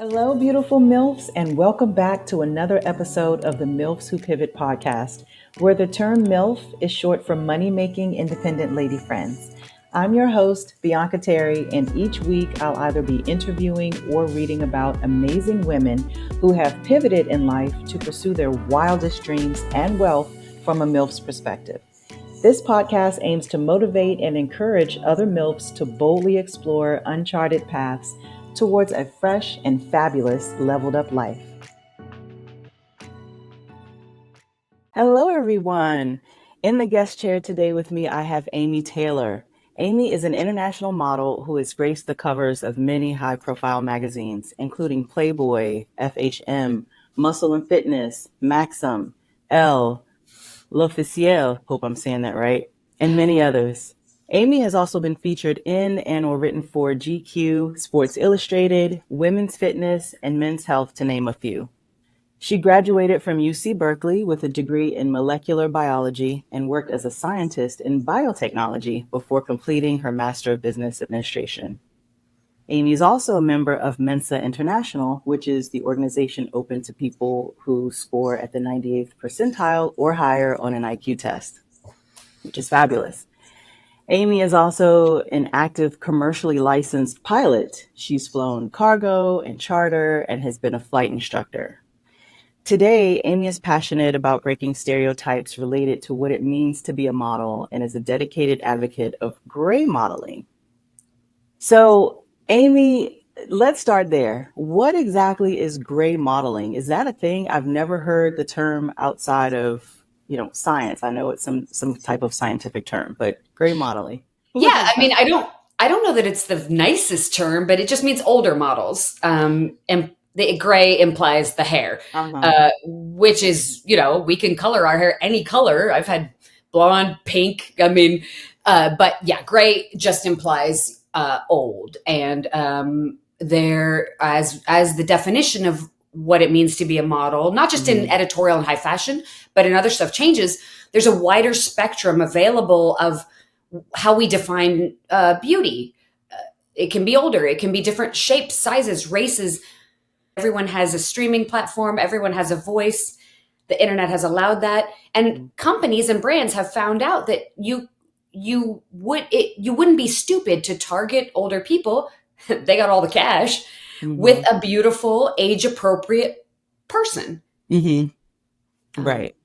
Hello, beautiful MILFs, and welcome back to another episode of the MILFs Who Pivot podcast, where the term MILF is short for Money Making Independent Lady Friends. I'm your host, Bianca Terry, and each week I'll either be interviewing or reading about amazing women who have pivoted in life to pursue their wildest dreams and wealth from a MILF's perspective. This podcast aims to motivate and encourage other MILFs to boldly explore uncharted paths towards a fresh and fabulous leveled up life. Hello, everyone. In the guest chair today with me, I have Amy Taylor. Amy is an international model who has graced the covers of many high-profile magazines, including Playboy, FHM, Muscle and Fitness, Maxim, Elle, L'Officiel, hope I'm saying that right, and many others. Amy has also been featured in and or written for GQ, Sports Illustrated, Women's Fitness, and Men's Health, to name a few. She graduated from UC Berkeley with a degree in molecular biology and worked as a scientist in biotechnology before completing her Master of Business Administration. Amy is also a member of Mensa International, which is the organization open to people who score at the 98th percentile or higher on an IQ test, which is fabulous. Amy is also an active commercially licensed pilot. She's flown cargo and charter and has been a flight instructor. Today, Amy is passionate about breaking stereotypes related to what it means to be a model and is a dedicated advocate of gray modeling. So, Amy, let's start there. What exactly is gray modeling? Is that a thing? I've never heard the term outside of science. I know it's some type of scientific term, but gray modeling. Yeah, I mean, I don't know that it's the nicest term, but it just means older models. And the gray implies the hair, which is, we can color our hair any color. I've had blonde, pink. I mean, but yeah, gray just implies old, and there as the definition of what it means to be a model, not just in editorial and high fashion, but in other stuff changes. There's a wider spectrum available of how we define beauty. It can be older. It can be different shapes, sizes, races. Everyone has a streaming platform. Everyone has a voice. The internet has allowed that. And companies and brands have found out that you wouldn't be stupid to target older people. They got all the cash. With a beautiful, age-appropriate person. Right.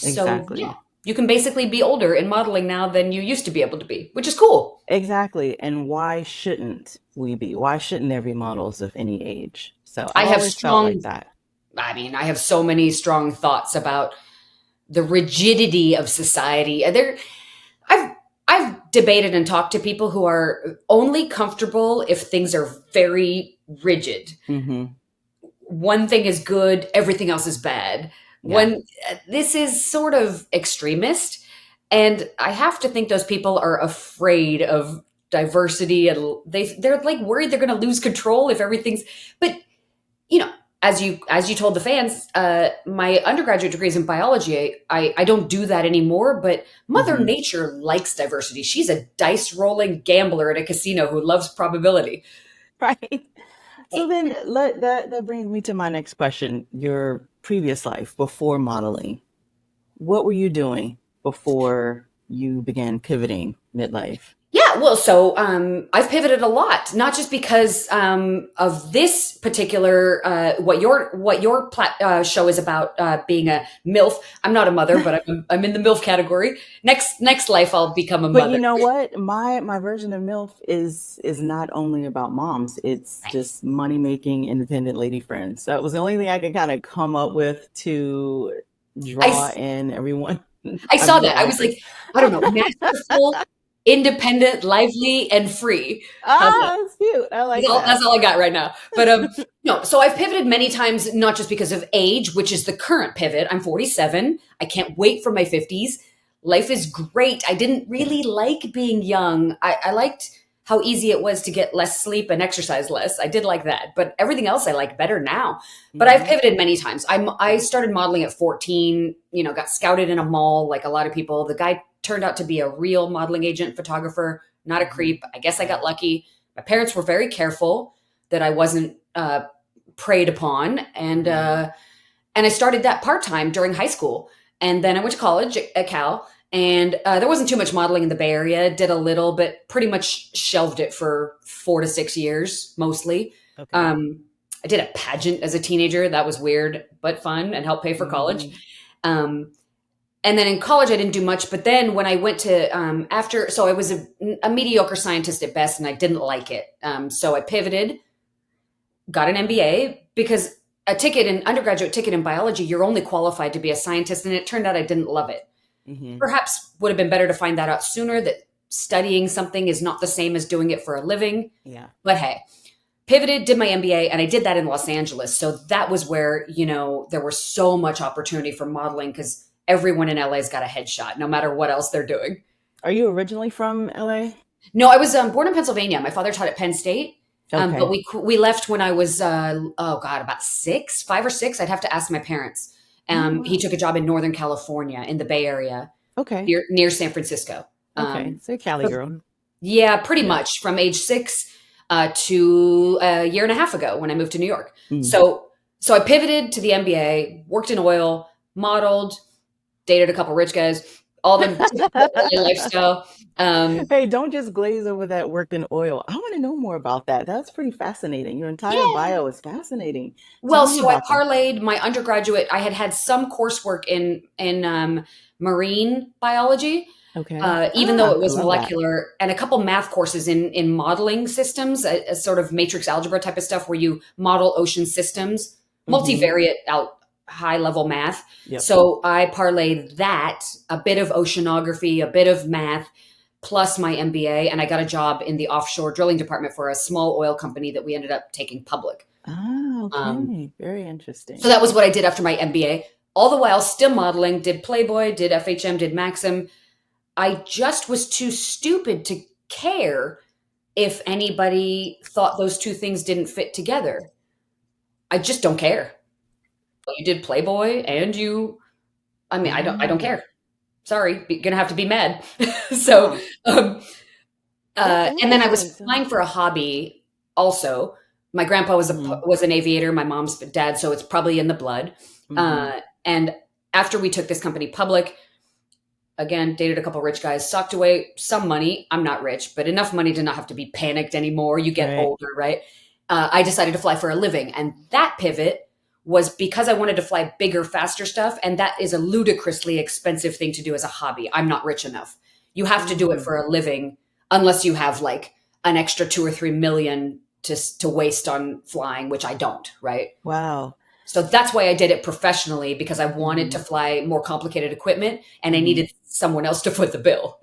Exactly. So, yeah, you can basically be older in modeling now than you used to be able to be, which is cool. Exactly. And why shouldn't we be? Why shouldn't there be models of any age? So I have felt like that. I mean, I have so many strong thoughts about the rigidity of society. I've debated and talked to people who are only comfortable if things are very rigid. One thing is good, everything else is bad. Yeah. This is sort of extremist, and I have to think those people are afraid of diversity, and they're like worried they're going to lose control if everything's. But as you told the fans, my undergraduate degree is in biology. I don't do that anymore, but Mother Nature likes diversity. She's a dice rolling gambler at a casino who loves probability. Right. So then that brings me to my next question. Your previous life before modeling, what were you doing before you began pivoting midlife? Yeah, well, so I've pivoted a lot, not just because of this particular what your show is about, being a MILF. I'm not a mother, but I'm in the MILF category. Next life, I'll become a mother. But you know what? My version of MILF is not only about moms. It's just money making independent lady friends. So it was the only thing I could kind of come up with to draw in everyone. I saw that. I was like, I don't know, masterful, independent, lively, and free. That's cute. I like that. That's all I got right now. But no, so I've pivoted many times, not just because of age, which is the current pivot. I'm 47. I can't wait for my 50s. Life is great. I didn't really like being young. I liked how easy it was to get less sleep and exercise less. I did like that. But everything else I like better now. But I've pivoted many times. I started modeling at 14, got scouted in a mall like a lot of people. The guy turned out to be a real modeling agent, photographer, not a creep. I guess I got lucky. My parents were very careful that I wasn't preyed upon, and I started that part time during high school, and then I went to college at Cal, and there wasn't too much modeling in the Bay Area. Did a little, but pretty much shelved it for 4 to 6 years, mostly. Okay. Um, I did a pageant as a teenager. That was weird but fun and helped pay for college. Hmm. Um, and then in college, I didn't do much. But then when I went to so I was a mediocre scientist at best, and I didn't like it. So I pivoted, got an MBA because an undergraduate ticket in biology, you're only qualified to be a scientist. And it turned out I didn't love it. Hmm. Perhaps would have been better to find that out sooner, that studying something is not the same as doing it for a living. Yeah. But hey, pivoted, did my MBA, and I did that in Los Angeles. So that was where, there was so much opportunity for modeling because everyone in LA's got a headshot, no matter what else they're doing. Are you originally from LA? No, I was born in Pennsylvania. My father taught at Penn State. But Okay. we left when I was oh god, about 5 or 6. I'd have to ask my parents. Oh, He wow. took a job in Northern California in the Bay Area, Okay. near San Francisco. Okay. So Cali So girl. yeah, pretty Yeah. much from age 6 to a year and a half ago when I moved to New York. Mm. So I pivoted to the MBA, worked in oil, modeled, dated a couple rich guys, all the typical LA lifestyle. Hey, don't just glaze over that worked in oil. I want to know more about that. That's pretty fascinating. Your entire Yeah. bio is fascinating. Tell Well, me so I about that. parlayed my undergraduate. I had some coursework in marine biology, Okay. even though Ah, it I was love that. molecular, and a couple math courses in modeling systems, a sort of matrix algebra type of stuff where you model ocean systems, Mm-hmm. multivariate out high level math. Yep. So I parlayed that, a bit of oceanography, a bit of math, plus my MBA, and I got a job in the offshore drilling department for a small oil company that we ended up taking public. Ah, Um, okay. Very so interesting. that was what I did after my MBA. All the while still modeling, did Playboy, did FHM, did Maxim. I just was too stupid to care if anybody thought those two things didn't fit together. I just don't care. You did Playboy and I don't Mm. care. Sorry, gonna have to be mad. so, Huh. um, That's and then I was interesting. So, flying for a hobby also. My grandpa mm-hmm. was an aviator, my mom's dad, so it's probably in the blood. Mm-hmm. And after we took this company public, again, dated a couple rich guys, socked away some money. I'm not rich, but enough money to not have to be panicked anymore. You get Right. older, right? I decided to fly for a living. And that pivot was because I wanted to fly bigger, faster stuff. And that is a ludicrously expensive thing to do as a hobby. I'm not rich enough. You have to do it Mm. for a living unless you have like an extra 2 or 3 million to waste on flying, which I don't, right? Wow. So that's why I did it professionally, because I wanted to Mm-hmm. fly more complicated equipment and I Mm-hmm. needed someone else to foot the bill.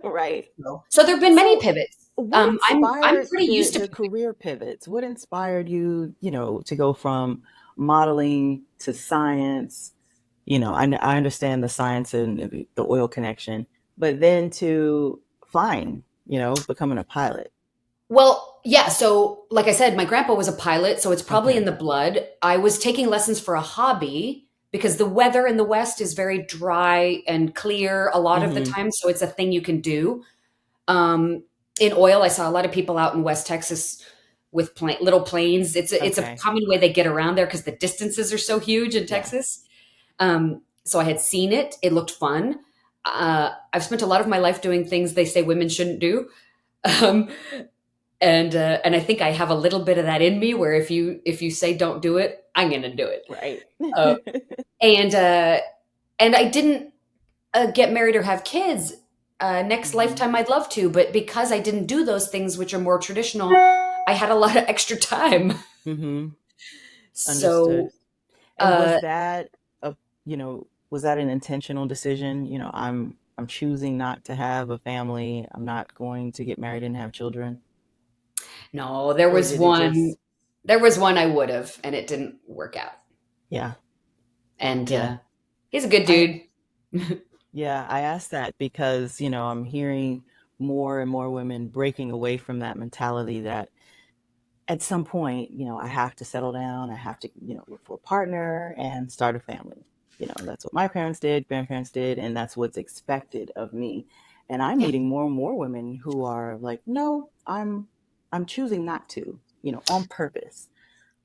Right. So there have been many So, pivots. what I'm inspired pretty used to the career pivots? What inspired you, to go from modeling to science? I understand the science and the oil connection, but then to flying, becoming a pilot. well, yeah. So, like I said, my grandpa was a pilot, so it's probably in Okay. the blood. I was taking lessons for a hobby because the weather in the West is very dry and clear a lot of the Mm-hmm. time. So it's a thing you can do. Um, in oil, I saw a lot of people out in West Texas with little planes. It's a Okay. common way they get around there because the distances are so huge in Yeah. Texas. So I had seen it. It looked fun. I've spent a lot of my life doing things they say women shouldn't do. Um, and I think I have a little bit of that in me where if you say don't do it, I'm going to do it. Right. Uh, and uh, and I didn't get married or have kids. Next Hmm. lifetime, I'd love to, but because I didn't do those things, which are more traditional, I had a lot of extra time. Hmm. Understood. So And uh, was that an intentional decision? I'm choosing not to have a family. I'm not going to get married and have children. no, there Or was did it one. just, There was one I would have, and it didn't work out. yeah, And yeah. he's a good I dude. Yeah, I asked that because, I'm hearing more and more women breaking away from that mentality that at some point, I have to settle down. I have to, look for a partner and start a family. That's what my parents did, grandparents did, and that's what's expected of me. And I'm Yeah. meeting more and more women who are like, no, I'm choosing not to, on purpose.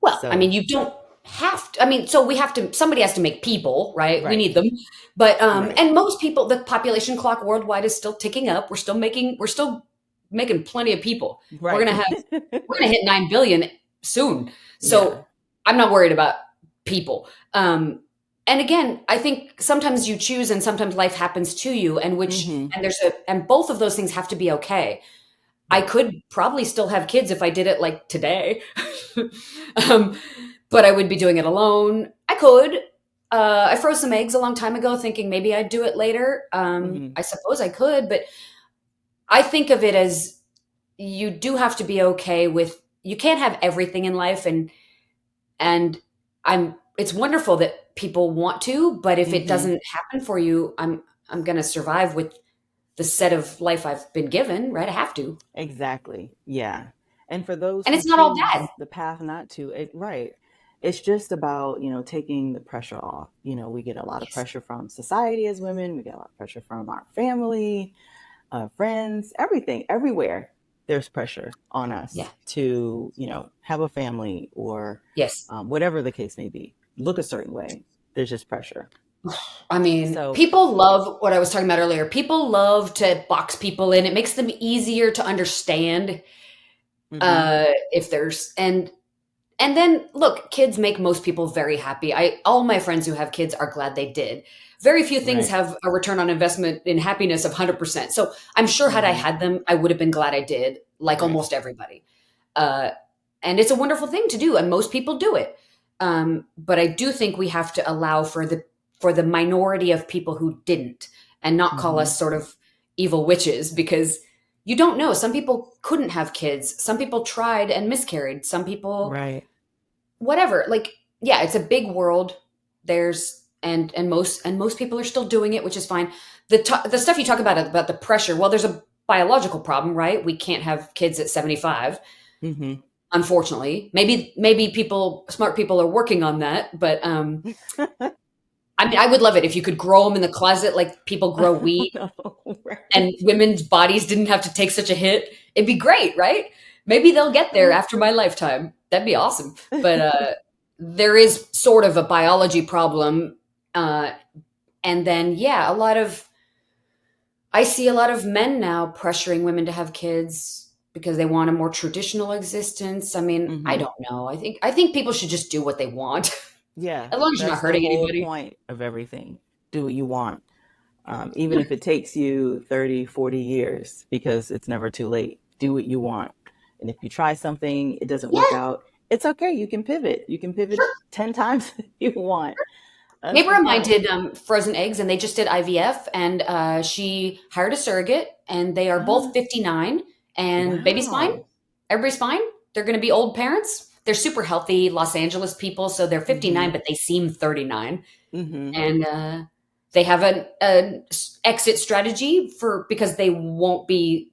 Well, I So, mean, you don't have to. I mean, so we have to. Somebody has to make people, right? We right, need them, but right, and most people, the population clock worldwide is still ticking up. We're still making plenty of people. We're gonna right. have we're gonna hit 9 billion soon. Yeah. So I'm not worried about people. And again, I think sometimes you choose, and sometimes life happens to you, Mm-hmm. and both of those things have to be okay. I Right. could probably still have kids if I did it like today. um, but I would be doing it alone. I could. I froze some eggs a long time ago, thinking maybe I'd do it later. Mm-hmm. I suppose I could, but I think of it as you do have to be okay with. You can't have everything in life, and I'm. It's wonderful that people want to, but if it Mm-hmm. doesn't happen for you, I'm going to survive with the set of life I've been given. Right, I have to, Exactly. Yeah. And for those and who it's not all bad. choose the path not to, right. It's just about, taking the pressure off. We get a lot of Yes. pressure from society as women, we get a lot of pressure from our family, friends, everything, everywhere. There's pressure on Yeah. us to, have a family or Yes. whatever the case may be, look a certain way. There's just pressure. I mean, So, people love what I was talking about earlier. People love to box people in. It makes them easier to understand hmm if there's and then look, kids make most people very happy. I all my friends who have kids are glad they did. Very few things right. have a return on investment in happiness of 100%. So I'm sure had I hmm had them, I would have been glad I did, like right. almost everybody. Uh, and it's a wonderful thing to do, and most people do it. But I do think we have to allow for the minority of people who didn't, and not call hmm us sort of evil witches, because you don't know. Some people couldn't have kids. Some people tried and miscarried. Some people right. whatever. Like, yeah, it's a big world. There's and most people are still doing it, which is fine. The stuff you talk about the pressure. Well, there's a biological problem, right? We can't have kids at 75, hmm unfortunately. Maybe smart people are working on that, but I mean, I would love it if you could grow them in the closet like people grow wheat, No, right. and women's bodies didn't have to take such a hit. It'd be great, right? Maybe they'll get there after my lifetime. That'd be awesome. But there is sort of a biology problem. Uh, and then, yeah, I see a lot of men now pressuring women to have kids because they want a more traditional existence. I mean, I hmm don't know. I think people should just do what they want, Yeah, as long as you're not that's the hurting whole anybody. point of everything. Do what you want, even if it takes you 30, 40 years, because it's never too late. Do what you want. And if you try something, it doesn't work Yeah, out, it's okay. You can pivot. You can pivot sure. 10 times if you want. That's the Neighbor of mine part. did frozen eggs, and they just did IVF, and she hired a surrogate, and they are both Ah, 59, and baby's fine. wow. Everybody's fine. They're going to be old parents. They're super healthy Los Angeles people, so they're 59, hmm but they seem 39, hmm and they have an exit strategy for because they won't be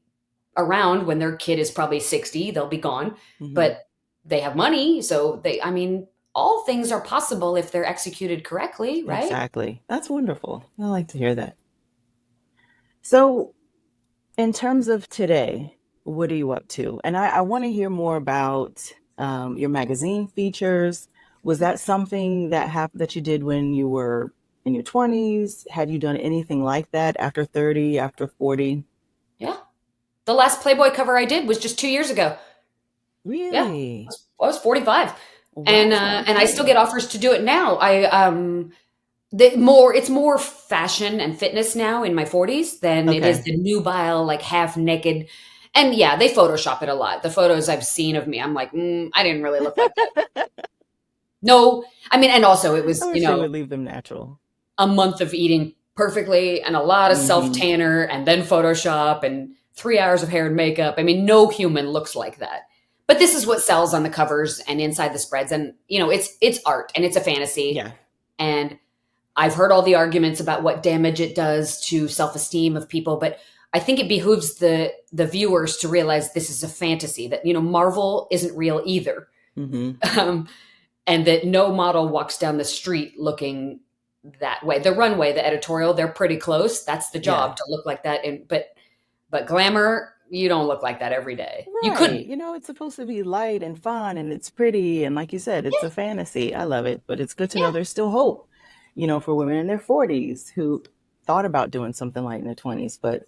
around when their kid is probably 60. They'll be gone, hmm but they have money, so I mean, all things are possible if they're executed correctly, right? Exactly. That's wonderful. I like to hear that. So, in terms of today, what are you up to? And I want to hear more about your magazine features. Was that something that you did when you were in your 20s? Had you done anything like that after 30, after 40? Yeah. The last Playboy cover I did was just 2 years ago. Yeah. Really? I was 45. Wow. And I still Okay. get offers to do it now. It's more fashion and fitness now in my 40s than it is Okay. the nubile, like half naked. And yeah, they Photoshop it a lot. The photos I've seen of me, I'm like, I didn't really look like that. No, I mean, and also it I was, wish they would leave them natural. a month of eating perfectly and a lot of self hmm tanner and then Photoshop and 3 hours of hair and makeup. I mean, no human looks like that. But this is what sells on the covers and inside the spreads. And, it's art and it's a fantasy. Yeah. And I've heard all the arguments about what damage it does to self esteem of people. But I think it behooves the viewers to realize this is a fantasy, that, Marvel isn't real either. hmm Um, and that no model walks down the street looking that way. The runway, the editorial, they're pretty close. That's the Yeah. job, to look like that. But glamour, you don't look like that every day. You Right. couldn't. It's supposed to be light and fun and it's pretty. And like you said, it's a Yeah, fantasy. I love it. But it's good to know yeah. there's still hope, for women in their 40s who thought about doing something light in their 20s, but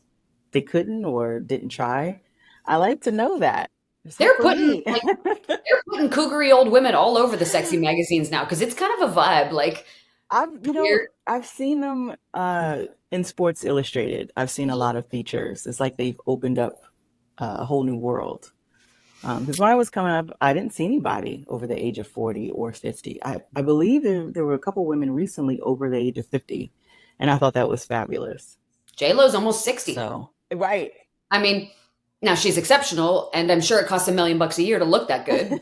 they couldn't or didn't try. I like to know that. There's hope They're for putting me. like they're putting cougary old women all over the sexy magazines now because it's kind of a vibe. Like weird. I've seen them in Sports Illustrated. I've seen a lot of features. It's like they've opened up a whole new world. Because when I was coming up, I didn't see anybody over the age of 40 or 50. I believe there were a couple women recently over the age of 50, and I thought that was fabulous. J Lo's almost 60. So, right. I mean, now she's exceptional, and I'm sure it costs $1 million a year to look that good,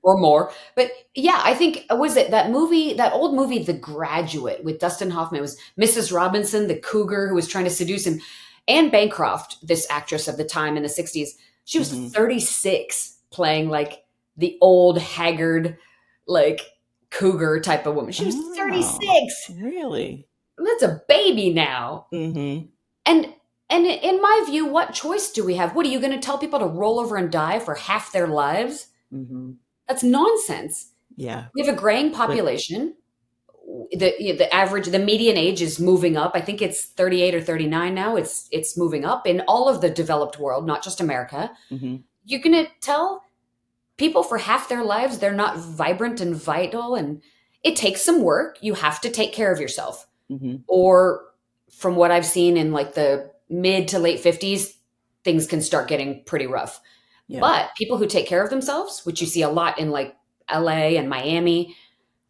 or more. But yeah, I think was it that movie, that old movie, The Graduate, with Dustin Hoffman? It was Mrs. Robinson, the cougar who was trying to seduce him. Anne Bancroft, this actress of the time in the 60s, she was 36 playing like the old haggard, like cougar type of woman. She was Oh, 36. really? That's a baby now. Mm-hmm. And in my view, what choice do we have? What are you going to tell people to roll over and die for half their lives? Mm-hmm. That's nonsense. Yeah. We have a graying But population. The average, the median age is moving up. I think it's 38 or 39 now. It's moving up in all of the developed world, not just America. mm-hmm. You're going to tell people for half their lives they're not vibrant and vital, and it takes some work. You have to take care of yourself. Mm-hmm. Or from what I've seen in like the mid to late 50s, things can start getting pretty rough. Yeah. But people who take care of themselves, which you see a lot in like LA and Miami,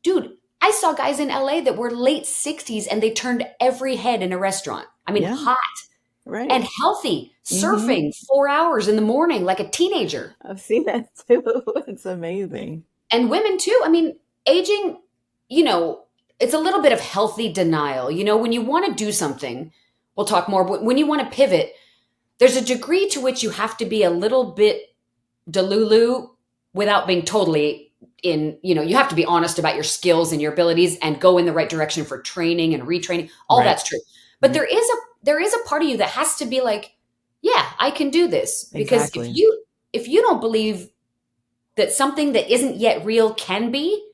dude, I saw guys in LA that were late 60s and they turned every head in a restaurant. I mean, Yeah. hot Right. and healthy, Mm-hmm. surfing 4 hours in the morning like a teenager. I've seen that too. It's amazing. And women too. I mean, aging, you know, it's a little bit of healthy denial. You know, when you want to do something, we'll talk more, but when you want to pivot, there's a degree to which you have to be a little bit delulu without being totally in, you know, you have to be honest about your skills and your abilities and go in the right direction for training and retraining. All Right. that's true. But Mm-hmm. there is a part of you that has to be like, yeah, I can do this. Because Exactly. if you don't believe that something that isn't yet real can be,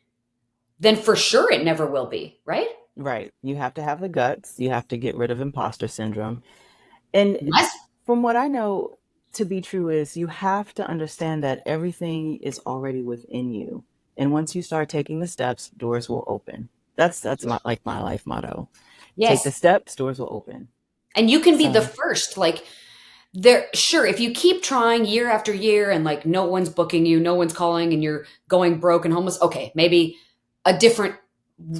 then for sure it never will be, right? Right. You have to have the guts. You have to get rid of imposter syndrome. And Yes. from what I know to be true is you have to understand that everything is already within you. And once you start taking the steps, doors will open. That's my life motto. Take the Yes. steps, doors will open. And you can be the So, first. Like there, sure, if you keep trying year after year and like no one's booking you, no one's calling, and you're going broke and homeless, okay, maybe a different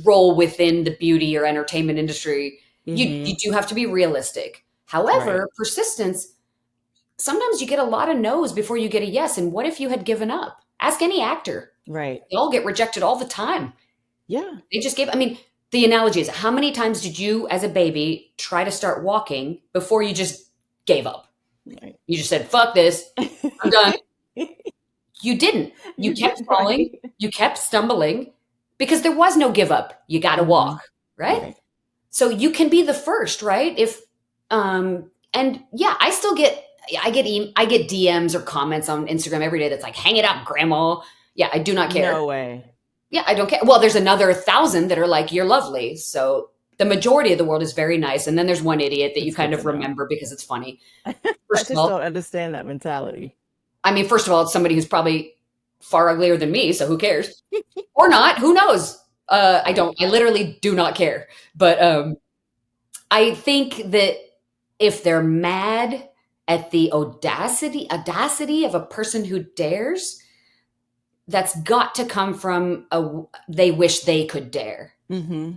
role within the beauty or entertainment industry. You hmm, do have to be realistic. right, However, persistence, sometimes you get a lot of no's before you get a yes. And what if you had given up? Ask any actor. right. They all get rejected all the time. Yeah, They just gave, I mean, the analogy is how many times did you as a baby try to start walking before you just gave up? right. You just said, fuck this, I'm done. You didn't. You You kept did falling, right. you kept stumbling because there was no give up. You got to Hmm. walk, right? Right. So you can be the first, right? If and yeah, I get DMs or comments on Instagram every day that's like, "Hang it up, grandma." Yeah, I do not care. No way. Yeah, I don't care. Well, there's another 1,000 that are like, "You're lovely." So the majority of the world is very nice, and then there's one idiot that you It's good kind to of know. remember because it's funny. I First of just all, don't understand that mentality. I mean, first of all, it's somebody who's probably far uglier than me, so who cares? Or not? Who knows? I Right. don't. I literally do not care. But I think that if they're mad at the audacity of a person who dares, that's got to come from a they wish they could dare. Hmm.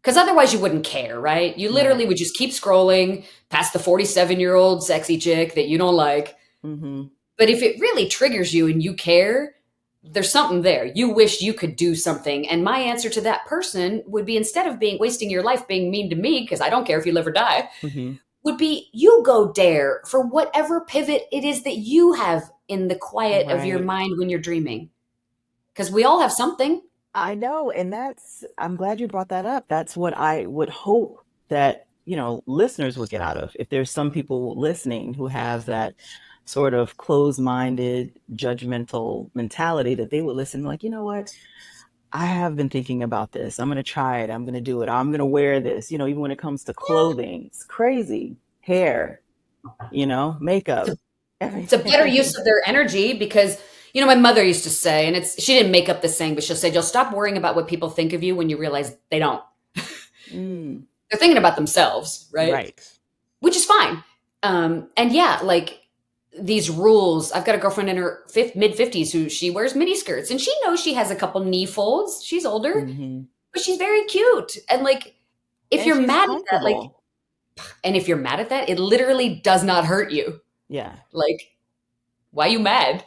Because otherwise you wouldn't care, right? You literally Right. would just keep scrolling past the 47-year-old sexy chick that you don't like. Hmm. But if it really triggers you and you care, there's something there. You wish you could do something. And my answer to that person would be, instead of being wasting your life being mean to me, because I don't care if you live or die, Hmm. would be you go dare for whatever pivot it is that you have in the quiet of your Right. mind when you're dreaming. Because we all have something. I know, and I'm glad you brought that up. That's what I would hope that, listeners would get out of. If there's some people listening who have that sort of closed-minded, judgmental mentality, that they would listen like, you know what? I have been thinking about this. I'm going to try it. I'm going to do it. I'm going to wear this. Even when it comes to clothing, it's crazy. Hair, makeup, It's a better use everything. of their energy because my mother used to say, and she didn't make up this saying, but she'll say, you'll stop worrying about what people think of you when you realize they don't. Mm, They're thinking about themselves, right? right. Which is fine. And yeah, like these rules. I've got a girlfriend in her mid 50s who she wears mini skirts and she knows she has a couple knee folds. She's older, Hmm. but she's very cute. And like, if And you're she's mad at that, like, comfortable. and if you're mad at that, it literally does not hurt you. Yeah. Like, why are you mad?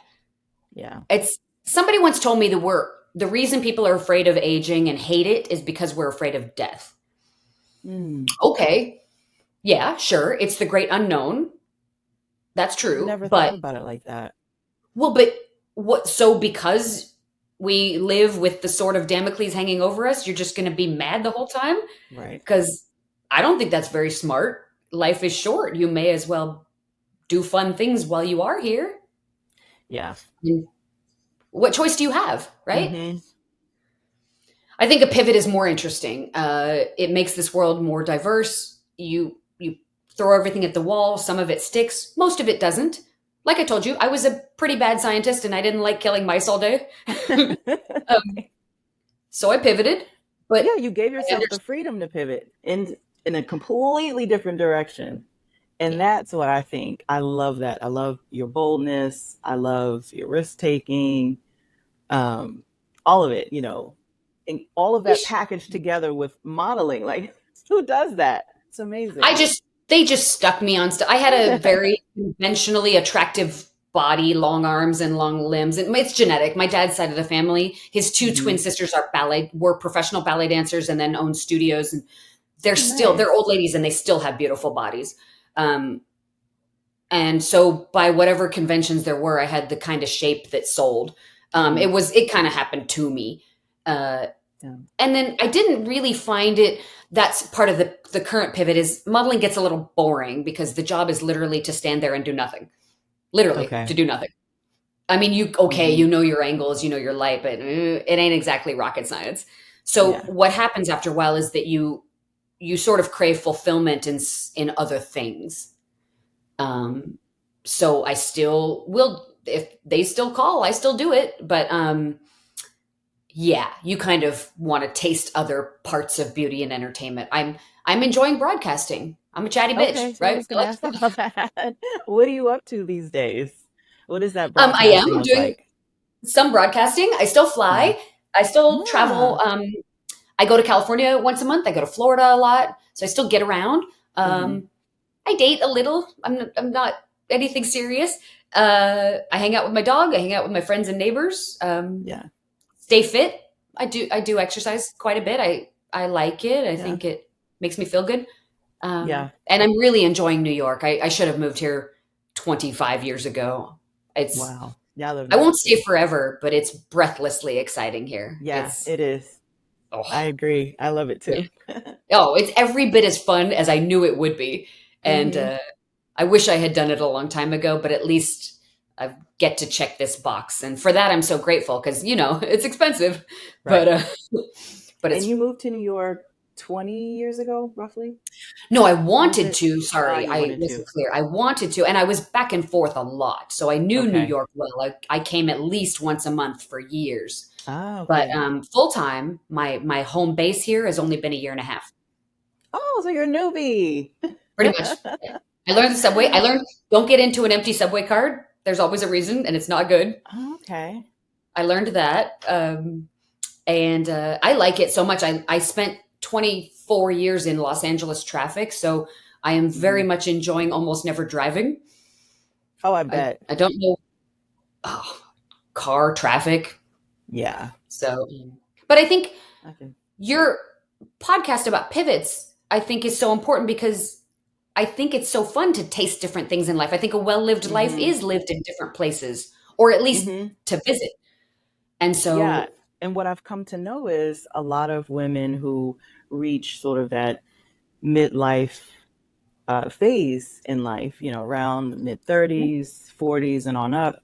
Yeah. It's somebody once told me the reason people are afraid of aging and hate it is because we're afraid of death. Mm. Okay, yeah, sure, it's the great unknown. That's true, Never thought but about it like that. but what? So because we live with the sword of Damocles hanging over us, you're just going to be mad the whole time? Right. Because I don't think that's very smart. Life is short. You may as well do fun things while you are here. Yeah. And what choice do you have, right? Hmm. I think a pivot is more interesting. It makes this world more diverse. You throw everything at the wall. Some of it sticks. Most of it doesn't. Like I told you, I was a pretty bad scientist, and I didn't like killing mice all day. um, so I pivoted, Yeah, but you gave I yourself the understand. freedom to pivot in a completely different direction. And Yeah, that's what I think. I love that. I love your boldness. I love your risk taking. Um, all of it, and all of we that sh- packaged together with modeling. Like, who does that? It's I amazing. just they just stuck me on. I had a very conventionally attractive body, long arms and long limbs, and it's genetic. My dad's side of the family, his two twin Hmm. sisters were professional ballet dancers, and then owned studios. And Oh, they're old nice. ladies, and they still have beautiful bodies. Um, and so by whatever conventions there were, I had the kind of shape that sold. Mm, It kind of happened to me. Uh, yeah. and then I didn't really find it. That's part of the current pivot is modeling gets a little boring because the job is literally to stand there and do nothing. Literally to Okay. do nothing. I mean, Hmm. you know your angles, you know your light, but it ain't exactly rocket science. So Yeah. what happens after a while is that you sort of crave fulfillment in other things. Um, so I still will if they still call, I still do it, but yeah, you kind of want to taste other parts of beauty and entertainment. I'm enjoying broadcasting. I'm a chatty Okay. bitch, So I right? was going I to like ask to you talk. about that. What are you up to these days? What does that I am. broadcasting I'm look doing like? some broadcasting. I still Yeah. fly. I still travel. Ah. I go to California once a month. I go to Florida a lot, so I still get around. Hmm. I date a little. I'm not anything serious. I hang out with my dog. I hang out with my friends and neighbors. Yeah. Stay fit. I do exercise quite a bit. I like it. I Yeah. think it makes me feel good. Yeah. And I'm really enjoying New York. I should have moved here 25 years ago. It's Wow. Yeah, I live in I New won't York stay too. forever, but it's breathlessly exciting here. Yeah, It's it is. I oh agree. I love it yeah. too. Oh, it's every bit as fun as I knew it would be. And Hmm. I wish I had done it a long time ago, but at least I get to check this box. And for that I'm so grateful because it's expensive. But Right. but And it's you moved to New York 20 years ago, roughly? no, I Or is wanted it? to. Oh, Sorry, you I wanted wasn't to. clear. I wanted to, and I was back and forth a lot. So I knew New Okay. York well. I came at least once a month for years. Ah, But okay. full time, my home base here has only been a year and a half. Oh, so you're a newbie. Pretty much. Yeah. I learned the subway. I learned don't get into an empty subway card. There's always a reason, and it's not good. Okay. I learned that, and I like it so much. I spent 24 years in Los Angeles traffic, so I am very Hmm. much enjoying almost never driving. Oh, I bet. I don't know oh, car traffic. Yeah. So, but I think I can. your podcast about pivots, I think, is so important because I think it's so fun to taste different things in life. I think a well lived life Hmm. is lived in different places, or at least Hmm. to visit. And Yeah. so, And what I've come to know is a lot of women who reach sort of that midlife phase in life, around mid 30s, 40s, and on up,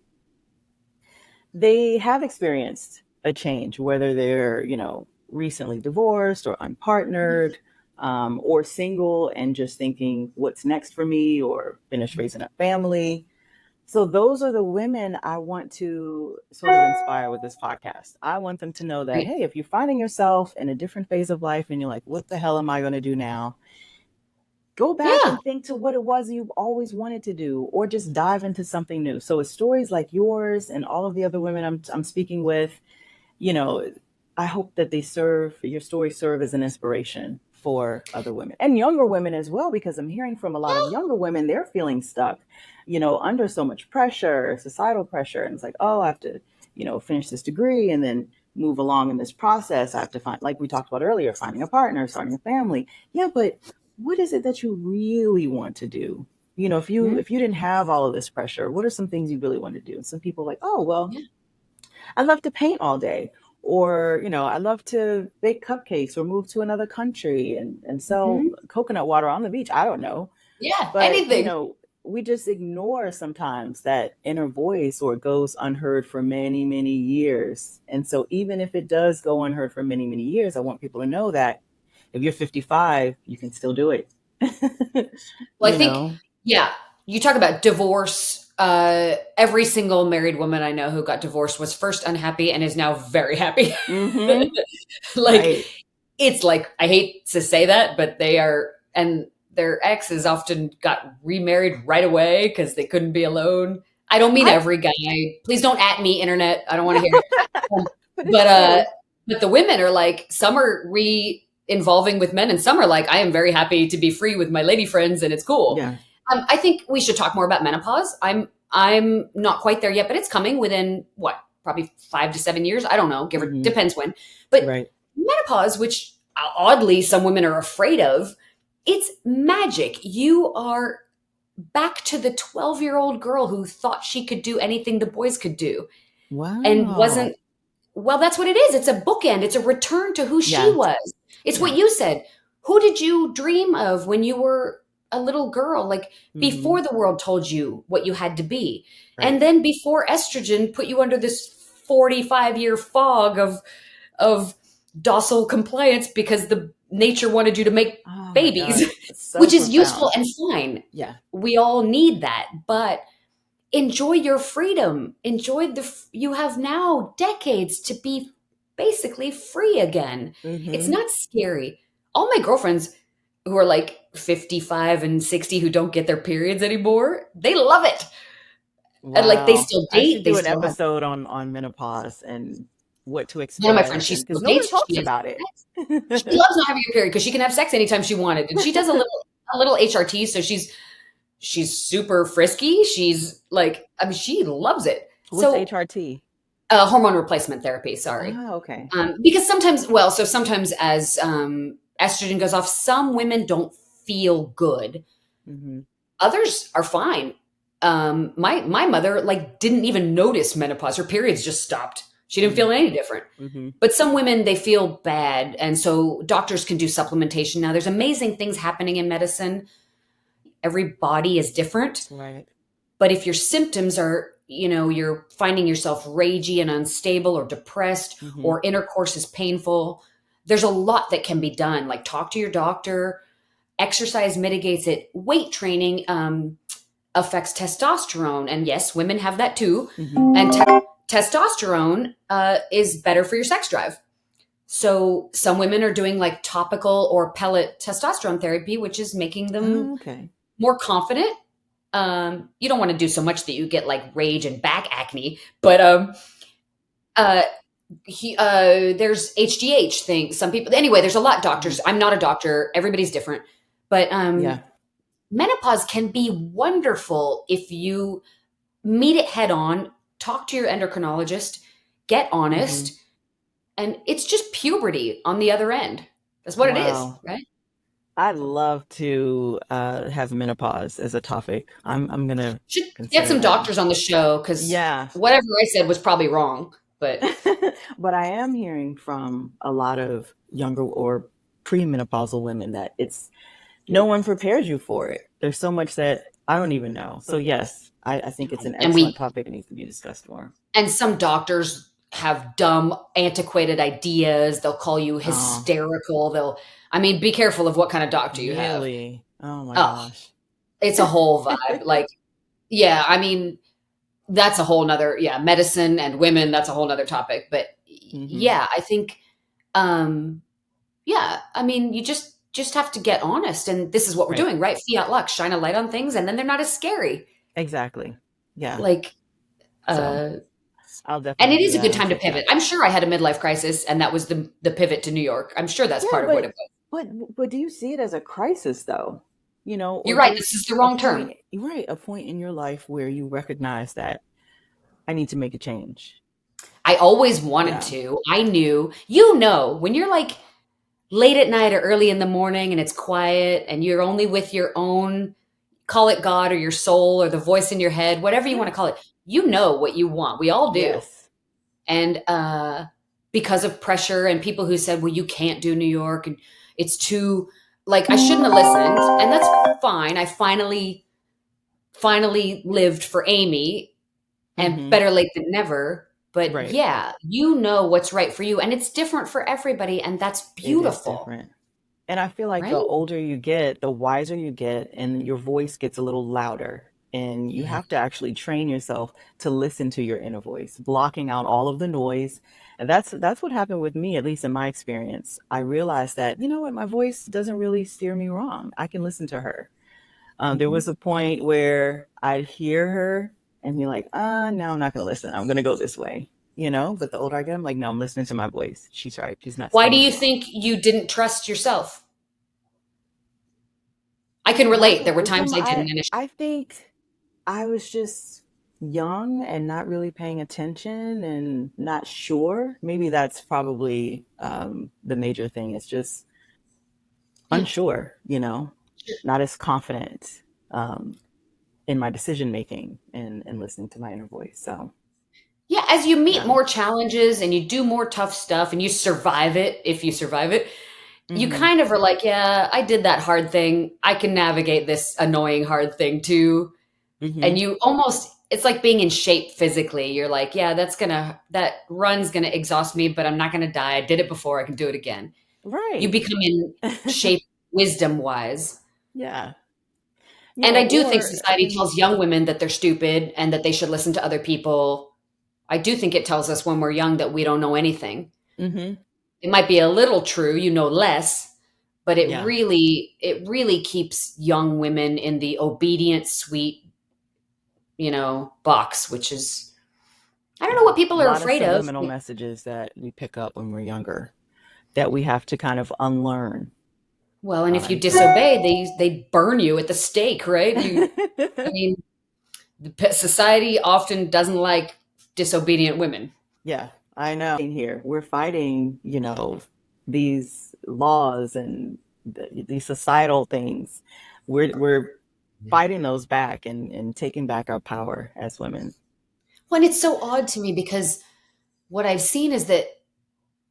they have experienced a change, whether they're, recently divorced or unpartnered, or single and just thinking, what's next for me, or finished raising a family. So those are the women I want to sort of inspire with this podcast. I want them to know that, Right. hey, if you're finding yourself in a different phase of life and you're like, what the hell am I going to do now? Go back Yeah. and think to what it was you've always wanted to do, or just dive into something new. So it's stories like yours and all of the other women I'm speaking with, you know, I hope that your stories serve as an inspiration for other women and younger women as well, because I'm hearing from a lot of younger women, they're feeling stuck, under so much pressure, societal pressure. And it's like, oh, I have to, finish this degree and then move along in this process. I have to find, like we talked about earlier, finding a partner, starting a family. Yeah, but what is it that you really want to do? If you Mhm. if you didn't have all of this pressure, what are some things you really want to do? And some people are like, oh, well, Yeah. I love to paint all day. Or, I love to bake cupcakes or move to another country and sell Mhm. coconut water on the beach. I don't know. Yeah. But, Anything. we just ignore sometimes that inner voice, or it goes unheard for many, many years. And so even if it does go unheard for many, many years, I want people to know that if you're 55, you can still do it. Well, I you think, know? yeah, you talk about divorce. Every single married woman I know who got divorced was first unhappy and is now very happy. Mm-hmm. Like, Right. it's like, I hate to say that, but they are, and their exes often got remarried right away because they couldn't be alone. I don't mean I every guy. Please don't at me, internet. I don't want to hear it. Um, but it's but true. but the women are like, some are re-involving with men, and some are like, I am very happy to be free with my lady friends, and it's cool. Yeah. I think we should talk more about menopause. I'm not quite there yet, but it's coming within what, probably 5 to 7 years. I don't know, give or Mm-hmm. depends when. But Right. menopause, which oddly some women are afraid of, it's magic. You are back to the 12-year-old girl who thought she could do anything the boys could do and Wow. wasn't. Well, that's what it is. It's a bookend. It's a return to who she Yeah. was. It's what Yeah. you said. Who did you dream of when you were a little girl? Like, Mm-hmm. before the world told you what you had to be. Right. And then before estrogen put you under this 45-year fog of docile compliance because the nature wanted you to make Oh my babies, God. It's so which is useful profound. and fine. Yeah. We all need that, but enjoy your freedom. Enjoy you have now decades to be basically free again. It's Mm-hmm. not scary. All my girlfriends who are like 55 and 60 who don't get their periods anymore, they love it. And like, they Wow. still I should date, they do an still have. episode on menopause and what to One of my friends, expect, she and because still no one dates. talks about it. She loves not having a period because she can have sex anytime she wanted, and she does a little HRT, so she's super frisky. She's like, I mean, she loves it. What's So, HRT? hormone replacement therapy. Sorry, Ah, okay. because sometimes as estrogen goes off, some women don't feel good. Mm-hmm. Others are fine. My mother like didn't even notice menopause. Her periods just stopped. She didn't feel any different. Mm-hmm. But some women, they feel bad. And so doctors can do supplementation. Now, there's amazing things happening in medicine. Every body is different. Right. But if your symptoms are, you're finding yourself ragey and unstable or depressed, Mm-hmm. or intercourse is painful, there's a lot that can be done. Like, talk to your doctor. Exercise mitigates it. Weight training affects testosterone. And yes, women have that too. Mm-hmm. And testosterone is better for your sex drive. So some women are doing like topical or pellet testosterone therapy, which is making them Oh, okay. more confident. You don't want to do so much that you get like rage and back acne, but uh, there's HGH thing. Some people, anyway, there's a lot. Mm-hmm. Doctors. I'm not a doctor. Everybody's different, but Yeah. menopause can be wonderful if you meet it head on. Talk to your endocrinologist. Get Mm-hmm. honest. And it's just puberty on the other end. That's what it is, Wow. right? I'd love to have menopause as a topic. I'm gonna Should get consider some that. doctors on the show because Yeah. whatever I said was probably wrong. But But I am hearing from a lot of younger or premenopausal women that no one prepares you for it. There's so much that I don't even know. So yes, I think it's an And excellent topic that needs to be discussed more. some doctors have dumb, antiquated ideas. They'll call you Oh, hysterical. I mean, be careful of what kind of doctor you have. really? Oh my Oh, gosh. it's a whole vibe. Like, yeah, I mean, that's a whole nother, yeah, medicine and women, that's a whole nother topic. But Mm-hmm. yeah, I think, um, yeah, I mean, you just have to get honest. And this is what we're Right. doing, right? Fiat Lux, shine a light on things, and then they're not as scary. Exactly. Yeah. Like, So uh, I'll and definitely it do is a that good on time to TikTok. pivot. I'm sure I had a midlife crisis, and that was the pivot to New York. I'm sure that's Yeah, part of what it was. but do you see it as a crisis though? Or You're right. This is just the a wrong term. point, right? A point in your life where you recognize that I need to make a change. I always wanted Yeah. to. I knew, you know, when you're like late at night or early in the morning and it's quiet and you're only with your own, call it God or your soul or the voice in your head, whatever you want Yeah. to call it, you know what you want. We all do. Yes. And because of pressure and people who said, well, you can't do New York and it's too, like, I shouldn't have listened. And that's fine. I finally lived for Amy, and Mm-hmm. better late than never. But Right. yeah, you know what's right for you. And it's different for everybody. And that's It is beautiful, different. And I feel like the right? older you get, the wiser you get, and your voice gets a little louder. And you Yeah. have to actually train yourself to listen to your inner voice, blocking out all of the noise. And that's what happened with me, at least in my experience. I realized that, you know what, my voice doesn't really steer me wrong. I can listen to her. There Mhm. was a point where I'd hear her and be like, no, I'm not going to listen. I'm going to go this way. But the older I get, I'm like, no, I'm listening to my voice. She's right. She's not Why do steering you me wrong. think you didn't trust yourself? I can relate. Right. There were times I didn't I initially. think I was just young and not really paying attention and not sure. Maybe that's probably the major thing. It's just Yeah. unsure, not as confident um, in my decision making and listening to my inner voice. So, Yeah. As you meet yeah. more challenges and you do more tough stuff and you survive it, if you survive it, you Hmm. kind of are like, yeah, I did that hard thing. I can navigate this annoying hard thing too. Hmm. And you almost, it's like being in shape physically. You're like, yeah, that run's gonna exhaust me, but I'm not gonna die. I did it before. I can do it again. You Right. become in shape wisdom wise. Yeah. And I do think Or society tells young women that they're stupid and that they should listen to other people. I do think it tells us when we're young that we don't know anything. hmm It might be a little true, you know less, but yeah, it really keeps young women in the obedient, sweet, box, which is, I don't know yeah. what people A are lot of afraid of. subliminal messages that we pick up when we're younger that we have to kind of unlearn. Well, and if you Um, disobey, they burn you at the stake, right? I mean, society often doesn't like disobedient women. yeah, I know. Here, we're fighting, these laws and these societal things. We're fighting those back and taking back our power as women. Well, and it's so odd to me because what I've seen is that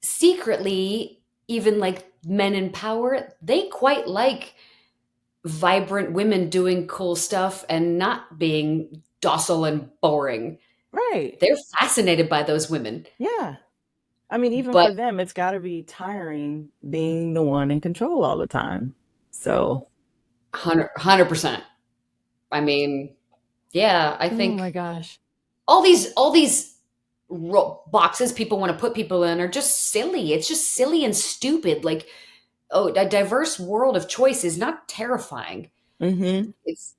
secretly, even like men in power, they quite like vibrant women doing cool stuff and not being docile and boring. Right. They're fascinated by those women. Yeah. I mean, even But for them, it's got to be tiring being the one in control all the time. So, 100%. I mean, yeah, I oh my think gosh. all these boxes people want to put people in are just silly. It's just silly and stupid. Like, oh, a diverse world of choice is not terrifying. Mm-hmm.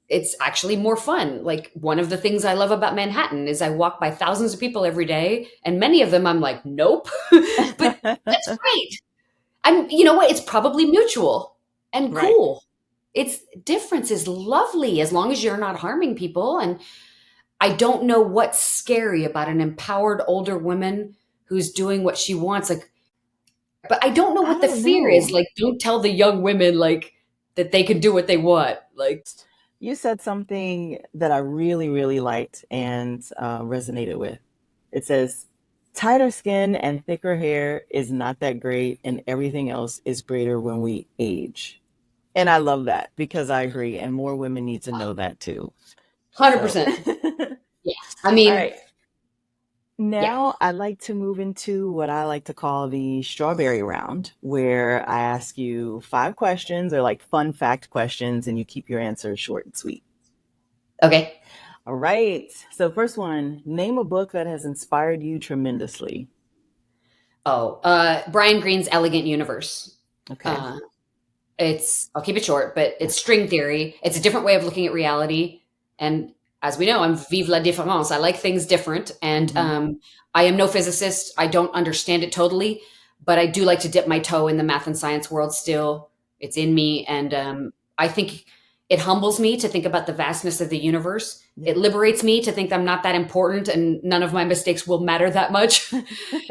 It's actually more fun. Like, one of the things I love about Manhattan is I walk by thousands of people every day, and many of them I'm like, nope. But that's great. You know what? It's probably mutual and Right. cool. Its difference is lovely as long as you're not harming people. And I don't know what's scary about an empowered older woman who's doing what she wants. Like, but I don't know I what the don't fear is. know. Like, don't tell the young women like that they can do what they want. Like, You said something that I really, really liked and resonated with. It says, tighter skin and thicker hair is not that great, and everything else is greater when we age. And I love that because I agree. And more women need to know that too. So, 100%. Yeah. I all mean, right. yeah. Now I'd like to move into what I like to call the strawberry round, where I ask you 5 questions or like fun fact questions, and you keep your answers short and sweet. Okay. All right. So, first one, name a book that has inspired you tremendously. Oh, Brian Greene's Elegant Universe. Okay. Uh, I'll keep it short, but it's string theory. It's a different way of looking at reality. And as we know, I'm vive la différence. I like things different. And Mm-hmm. I am no physicist. I don't understand it totally, but I do like to dip my toe in the math and science world still. It's in me. And I think it humbles me to think about the vastness of the universe. It Yeah. liberates me to think I'm not that important and none of my mistakes will matter that much.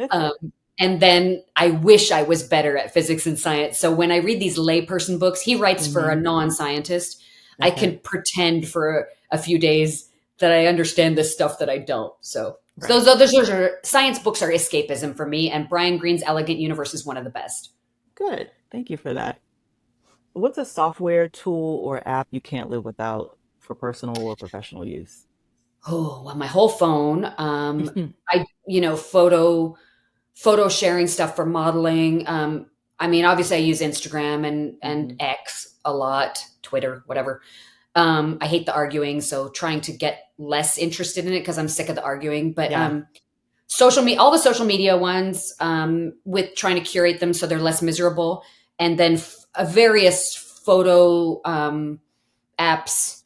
Um, and then I wish I was better at physics and science. So when I read these layperson books, he writes for a Mm-hmm. non-scientist. I Okay. can pretend for a few days that I understand this stuff that I don't. So Right. those are science books are escapism for me. And Brian Greene's Elegant Universe is one of the best. Good. Thank you for that. What's a software, tool, or app you can't live without for personal or professional use? Oh, well, my whole phone. I photo sharing stuff for modeling. I mean, obviously, I use Instagram and Hmm. X a lot, Twitter, whatever. I hate the arguing, so trying to get less interested in it because I'm sick of the arguing. But Yeah. social media, all the social media ones, with trying to curate them so they're less miserable, and then various photo apps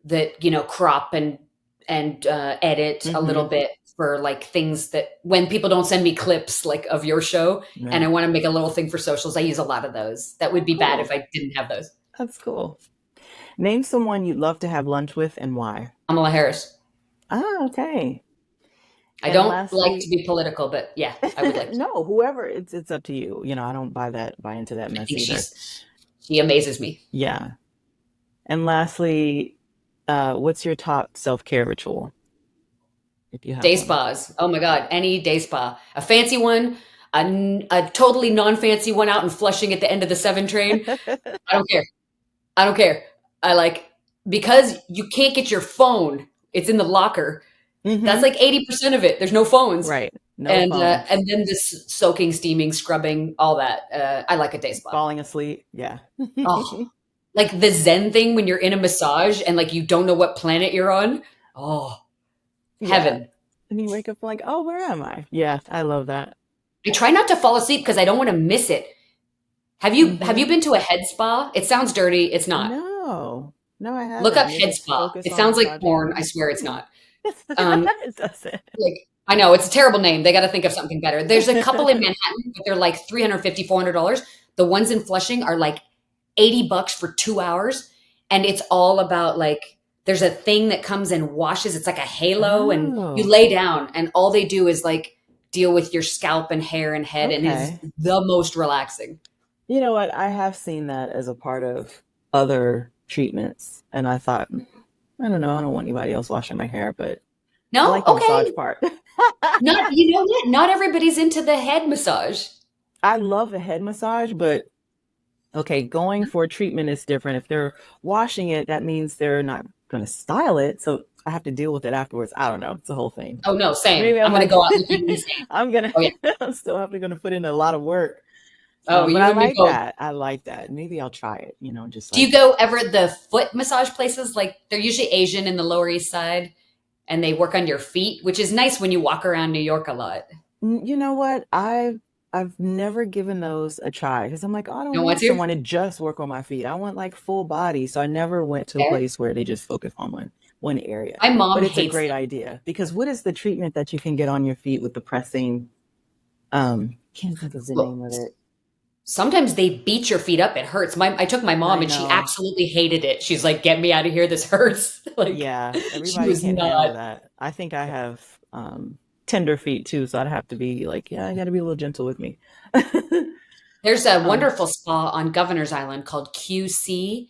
that crop and edit a little Hmm. bit for like things that when people don't send me clips like of your show and I Right. want to make a little thing for socials, I use a lot of those. That would Oh, be bad if cool. I didn't have those. That's cool. Name someone you'd love to have lunch with and why. Kamala Harris. Ah, okay. I And don't like to lastly, be political, but yeah, I would like to. no, whoever, it's up to you. I don't buy into that I mess think either. she amazes me. Yeah. And lastly, what's your top self-care ritual if you have Day one? spas. Oh my God, any day spa. A fancy one, a totally non-fancy one out in Flushing at the end of the 7 train. I don't care. I don't care. I like because you can't get your phone. It's in the locker. That's Hmm. like 80% of it. There's no phones. Right. No And phones. then this soaking, steaming, scrubbing, all that. I like a day spa. Falling asleep. Yeah. Oh, like the Zen thing when you're in a massage and like you don't know what planet you're on. Oh, Yeah. heaven. And you wake up like, oh, where am I? Yeah, I love that. I try not to fall asleep because I don't want to miss it. Have you Hmm. been to a head spa? It sounds dirty. It's not. No, no, I Look haven't. up They head just spa. focus It on sounds like massaging. porn. I swear it's Hmm. not. Um, It doesn't. like I know it's a terrible name. They got to think of something better. There's a couple in Manhattan, but they're like 350, $400. The ones in Flushing are like $80 for 2 hours. And it's all about like, there's a thing that comes and washes. It's like a halo and you Oh, lay down and all they do is like deal with your scalp and hair and head. And it is okay. the most relaxing. You know what? I have seen that as a part of other treatments, and I thought, I don't know, I don't want anybody else washing my hair, but I No? like the massage Okay. part. You know what? Not everybody's into the head massage. I love a head massage, but okay, going for a treatment is different. If they're washing it, that means they're not going to style it. So I have to deal with it afterwards. I don't know. It's the whole thing. Oh no, same. Maybe I'm I'm gonna like, go out looking insane. I'm gonna, Oh yeah. I'm still have to gonna put in a lot of work. Oh, But you I and me like both. that. I like that. Maybe I'll try it. Just Do you like, go ever the foot massage places? Like they're usually Asian in the Lower East Side and they work on your feet, which is nice when you walk around New York a lot. You know what? I've never given those a try because I'm like, oh, I don't Don't want need to? someone to just work on my feet. I want like full body. So I never went to a Fair. place where they just focus on one area. My But mom it's a hates great them. idea because what is the treatment that you can get on your feet with the pressing? Can't think of the Well, name of it. sometimes they beat your feet up. It hurts. I took my mom I and she know. absolutely hated it. She's like, "Get me out of here. This hurts." Like Yeah, she everybody was can't handle not. that. I think I have tender feet too, so I'd have to be like, yeah, I got to be a little gentle with me. There's a um, wonderful spa on Governor's Island called QC,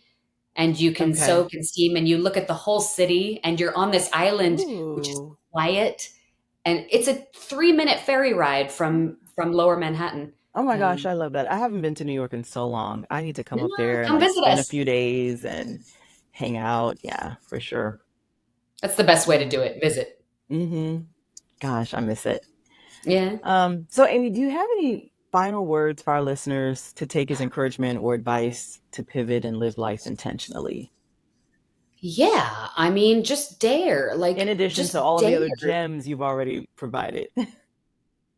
and you can okay. soak and steam, and you look at the whole city, and you're on this island which is Ooh. quiet, and it's a 3-minute ferry ride from Lower Manhattan. Oh my gosh, I love that. I haven't been to New York in so long. I need to come up Yeah, there and come like visit spend a us. few days and hang out. Yeah, for sure. That's the best way to do it. Visit. Mm-hmm. Gosh, I miss it. Yeah. So Amy, do you have any final words for our listeners to take as encouragement or advice to pivot and live life intentionally? Yeah. I mean, just dare. In Like, addition to just all of dare. the other gems you've already provided.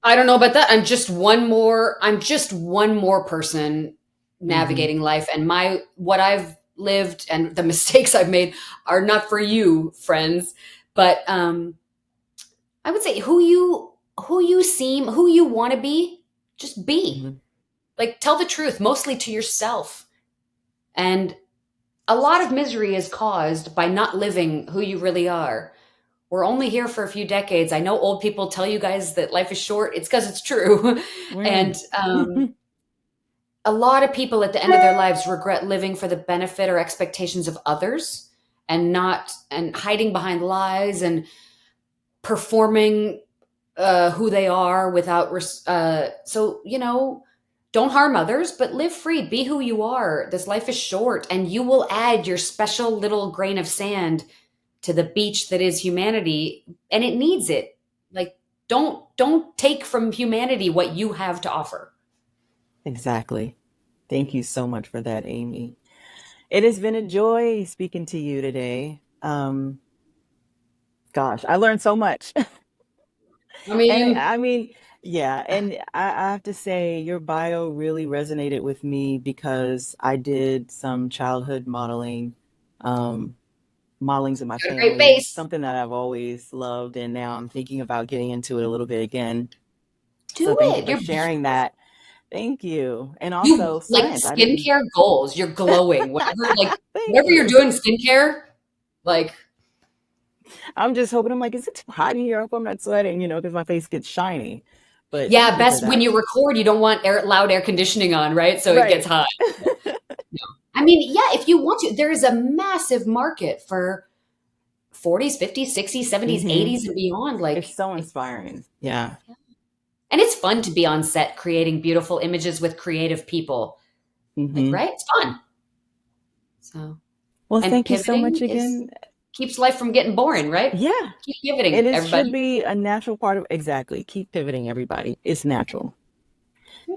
I don't know about that. I'm just one more person Mm-hmm. navigating life, and what I've lived and the mistakes I've made are not for you, friends. But I would say who you want to be, just be. Mm-hmm. Like, tell the truth, mostly to yourself. And a lot of misery is caused by not living who you really are. We're only here for a few decades. I know old people tell you guys that life is short. It's because it's true. Mm. And a lot of people at the end of their lives regret living for the benefit or expectations of others, and hiding behind lies and performing who they are without so don't harm others, but live free, be who you are. This life is short, and you will add your special little grain of sand to the beach that is humanity, and it needs it. Like, don't take from humanity what you have to offer. Exactly. Thank you so much for that, Amy. It has been a joy speaking to you today. Gosh, I learned so much. I And mean, I mean, yeah, and I have to say, your bio really resonated with me because I did some childhood modelings in my got a great family, base. something that I've always loved, and now I'm thinking about getting into it a little bit again. So Do thank you it. for sharing that. Thank you. And You also like science. I didn't. skincare goals. You're glowing. Thank Whatever you're you. doing skincare, like, I'm just hoping. I'm like, is it too hot in here? I hope I'm not sweating, because my face gets shiny. But yeah, thank you for best when that. you record, you don't want loud air conditioning on, right? So it gets Right. hot. No. I mean, yeah, if you want to, there is a massive market for 40s, 50s, 60s, 70s, Hmm. 80s, and beyond. It's so inspiring. Yeah. And it's fun to be on set creating beautiful images with creative people. Like, Hmm. right? It's fun. So, Well, and thank you so much pivoting is again. keeps life from getting boring, right? Yeah. Keep It pivoting, is should everybody. be a natural part of exactly. Keep pivoting, everybody. It's natural.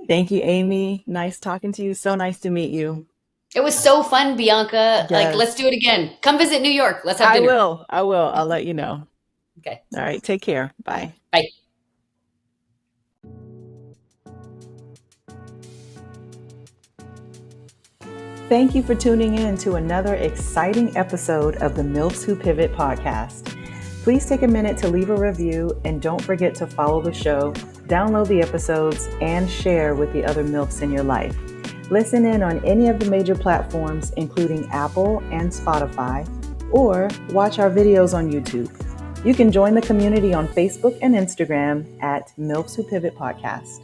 Thank you, Amy. Nice talking to you. So nice to meet you. It was so fun, Bianca. Like, let's Yes. do it again. Come visit New York. Let's have I dinner. will. I will. I'll let you know. Okay. All right. Take care. Bye. Bye. Thank you for tuning in to another exciting episode of the MILFs Who Pivot podcast. Please take a minute to leave a review and don't forget to follow the show, download the episodes, and share with the other MILFs in your life. Listen in on any of the major platforms, including Apple and Spotify, or watch our videos on YouTube. You can join the community on Facebook and Instagram at MILFs Who Pivot Podcast.